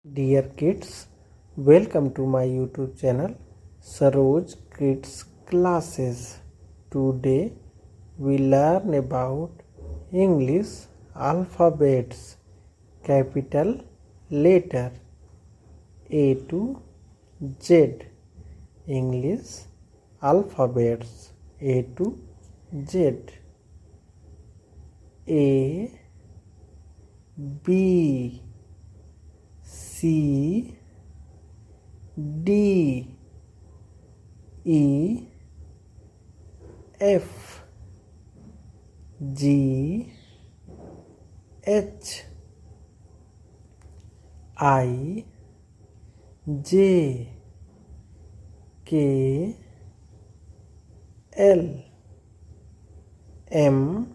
Dear kids, welcome to my YouTube channel Saroj Kids Classes. Today we learn about English alphabets, capital letter A to Z. English alphabets A to Z. A, B, C, D, E, F, G, H, I, J, K, L, M,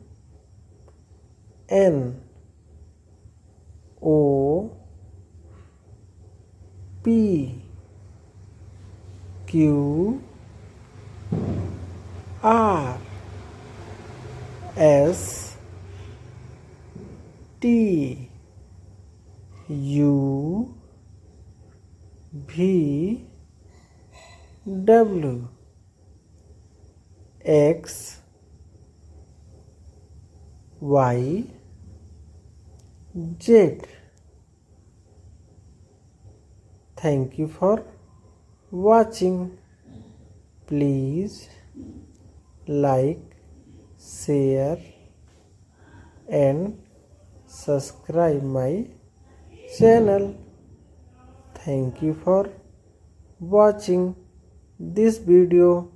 N, O, P, Q, R, S, T, U, V, W, X, Y, Z. Thank you for watching. Please like, share and subscribe my channel. Thank you for watching this video.